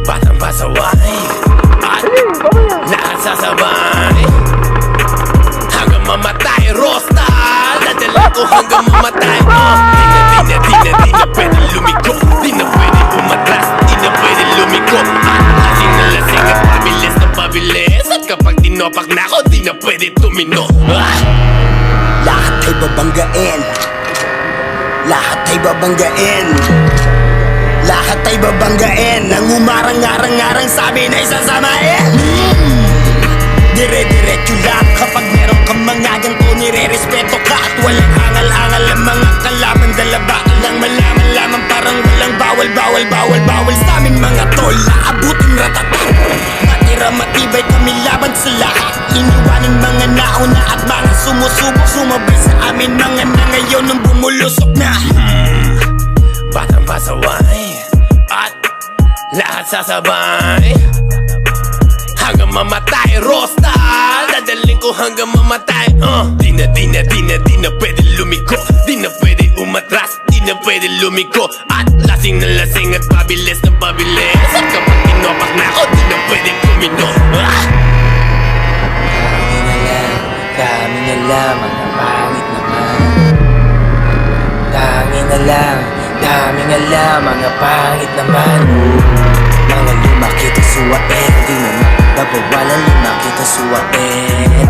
Batang pasaway at lahat sasabay hanggang mamatay. Rosta, dadala ko hanggang mamatay. Di na pwede lumiko, di na pwede umatras, di na pwede lumiko. At lasing na lasing at pabilis na pabilis. At kapag tinopak na ako, di na pwede tumino. Lahat ay babanggain, lahat ay babanggain, lahat ay babanggain. Ang umarang-arang-arang sabi na isasamain. Dire-diretso lang kapag meron kang mga ganito, nire-respeto ka at walang angal-angal. Ang mga kalaban dalawa ka lang malaman lamang, parang walang bawal sa amin mga tol. Naabutin ratatan, matira matibay kami laban sa lahat. Iniwanan mga nauna at mga sumusubok, sumabay sa amin mga na ngayon nung bumulusok na. Batang pasaway at lahat sasabay hanggang mamatay. Rosta, dadaling ko hanggang mamatay. Di na pwede lumiko, di na pwede umatras, di na pwede lumiko. At lasing na lasing at pabilis na pabilis. At kapag tinopak na ako, di na pwede tumino. Dami na lang, mga pangit naman. Tangi na lang, dami nga lang, mga pangit naman. Mga lumaki to suwain, di naman nabawalan lumaki to suwain.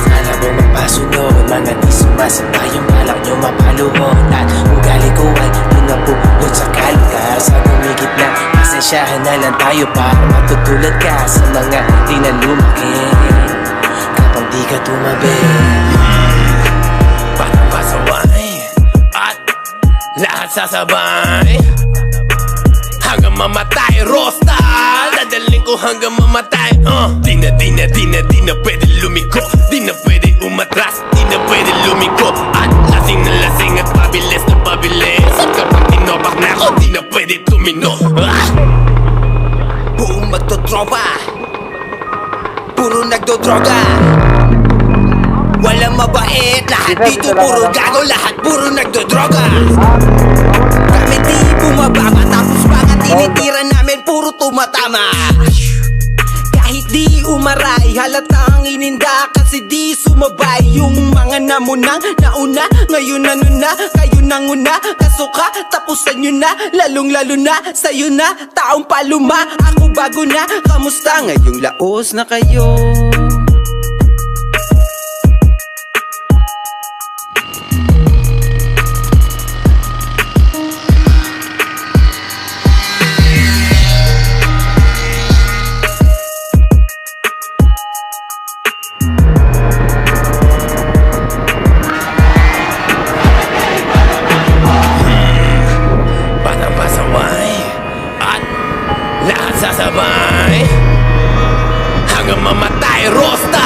Sana mo mapasunod, mga di sumasabay yung balak nyo mapaluhod. At ugali ko ay pinapulot sa kalgar. Sa gumigit na, pasensyahan na lang tayo para matutulad ka sa mga di na lumaki kapag di ka tumabi. Batang pasaway at lahat sasabay hanggang mamatay. Rosta, dadaling ko hanggang mamatay. Di na pwede lumiko, di na pwede umatras, di na pwede lumiko. At lasing na lasing at pabilis na pabilis. At kapag tinopak na ako, di na pwede tumino. Buong magtotropa, puro nagdodroga. Walang mabait, lahat dito puro gago, lahat puro nagdodroga. Kami di bumababa, tapos mga tinitira namin puro tumatama. Kahit di umaray, halatang ininda kasi di sumabay. Yung mga namunang nauna, ngayon ano na, kayo nang una. Kasuka, tapusan nyo na, lalong lalo na sa'yo na, taong paluma. Ako bago na, kamusta ngayong laos na kayo? Sasabay hanggang mamatay. Rosta,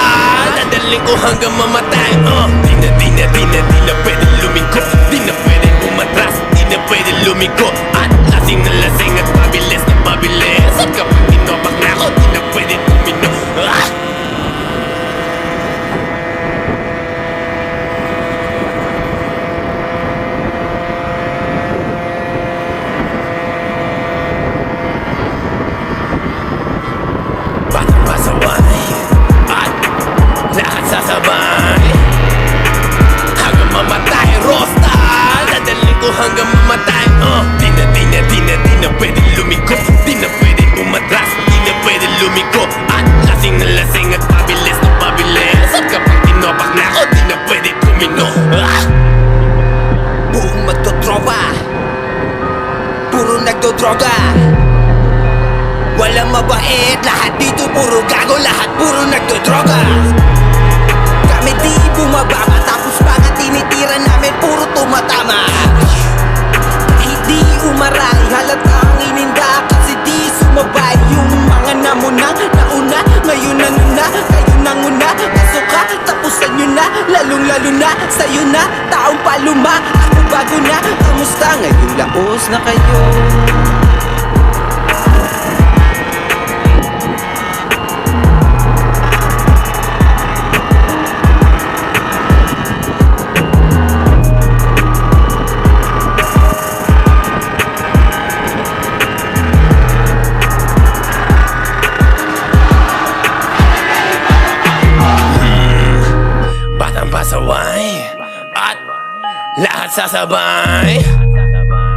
dadaling ko hanggang mamatay. Di na pwede lumiko, di na pwede umatras, di na pwede lumiko. At lasing na lasing at pabilis na pabilis. At kapag tinopak na ako, di na pwede tumino. Sasabay hanggang mamatay. Rosta, dadaling ko hanggang mamatay. Di na pwede lumiko, di na pwede umatras, di na pwede lumiko. At lasing na lasing at pabilis na pabilis. At kapag tinopak na ako, di na pwede tumino. Buong magtotropa, puro nagdodroga. Walang mabait, lahat dito puro gago, lahat puro nagdodroga. Kami di bumababa, tapos mga tinitira namin puro tumatama. Kahit di umaray, halatang ininda kasi di sumabay. Yung mga namunang nauna, ngayon ano na, kayo nang una. Kasuka, tapusan nyo na, lalong lalo na sa'yo na, taong paluma. Ako bago na, kamusta ngayong laos na kayo? sasabay